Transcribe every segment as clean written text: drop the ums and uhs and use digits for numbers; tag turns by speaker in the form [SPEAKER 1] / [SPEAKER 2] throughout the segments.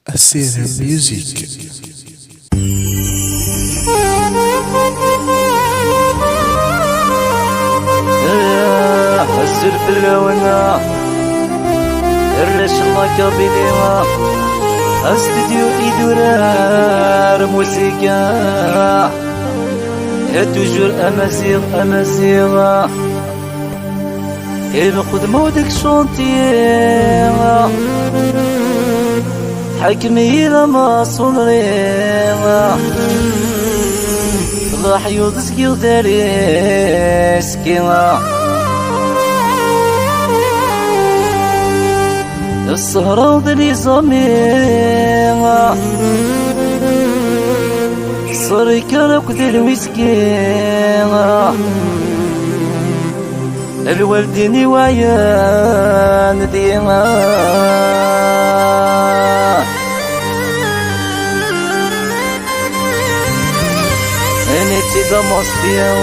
[SPEAKER 1] السيرة ميوزيك.
[SPEAKER 2] السر في اللونة الرش الله كابيليما استديو إدورار موسيقى توجور أمازيغ يبقد مودك شونتيغ حكمي لما صنريغ ضاح يوضسكي وداريسكي السهرة وذلي زميغ صري كرك ذي الويسكيغ الوالديني وعيان ديغا انتي دموستيغ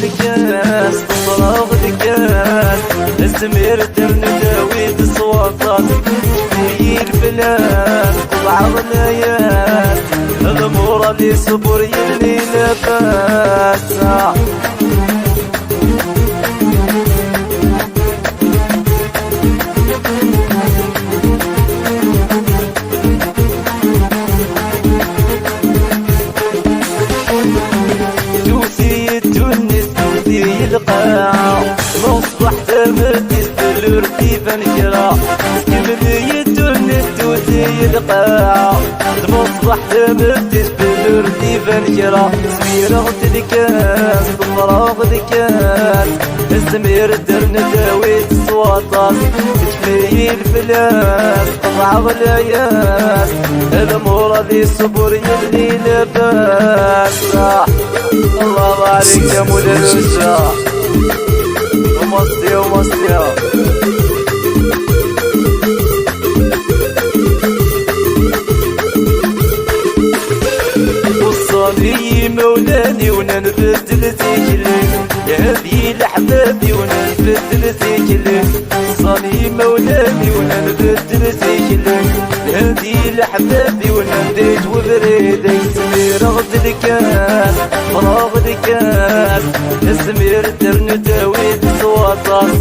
[SPEAKER 2] الكاس تفرغ الكاس الزمير تمنداوي تصواتات في البلاد طبع ضليات الغمورة اللي صبر يلي لباسا القاعة مصبح تمرتيس بالرديفة نكرا كملي يدونس توتي القاعة مصبح تمرتيس بالرديفة نكرا سميرة الكاس بالفراغ الكاس الزمير درن داويت الصواتات تفلي الفلاس طبع غلاياس الامور ذي صبر يلي لباسا الله عليك يا مدرسة ومصدي وصاني مولاني وننبدل تيكلي يا هذي لحبابي وننبدل تيكلي صاني مولاني وننبدل تيكلي هذي لحبابي ونبديت وبريدي سمير غد الكاس فراغ الكاس السمير درن داويت صواتات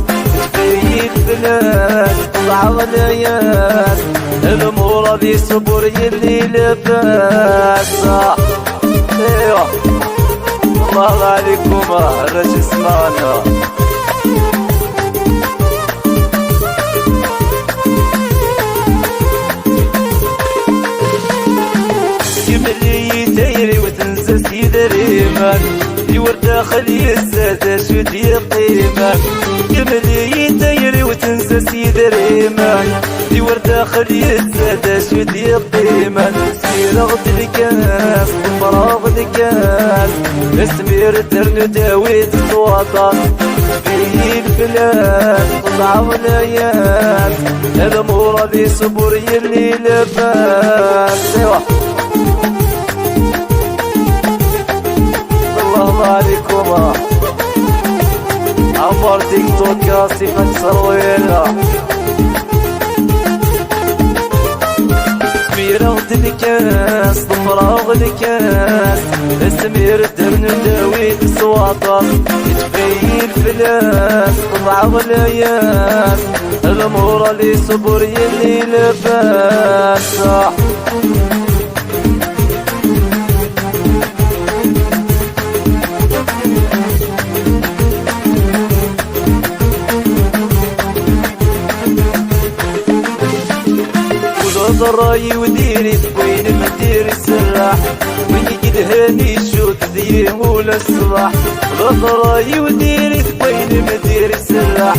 [SPEAKER 2] في البلاد طلع غلايات الامور ذي صبر يلي لباسا ايوه الله عليكم الرجل اسمعنا كملي دايري وتنسى سيدي ريمك يور داخل يزاد شد يقيمك كملي دايري وتنسى سيدي ريمك يور داخل يزاد شد يقيمك سمير غد الكاس فراغ الكاس سمير درن داويت الصواتات في البلاد طلع ولايات الامور ذي صبر يلي لباس الله عليكم عمر تيك توك صفة سرويلة سميرة غد الكاس فراغ الكاس السمير درن داويت الصواتات يتفي الفلاس طبع غلايات الامور اللي صبر يلي لباسا ضراي وديري وين ما ديري السراح وين يجد هاني الشوط ذي ولا الصباح ضراي وديري وين ما ديري السراح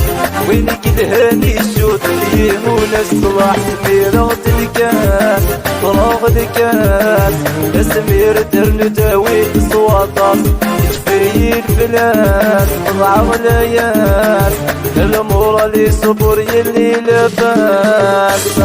[SPEAKER 2] وين يجد هاني الشوط ذي ولا الصباح سميرة غد الكاس فراغ الكاس سمير درن داويت الصواتات تشفي الفلاس بضع ولايات الامور اللي صبر يلي لباس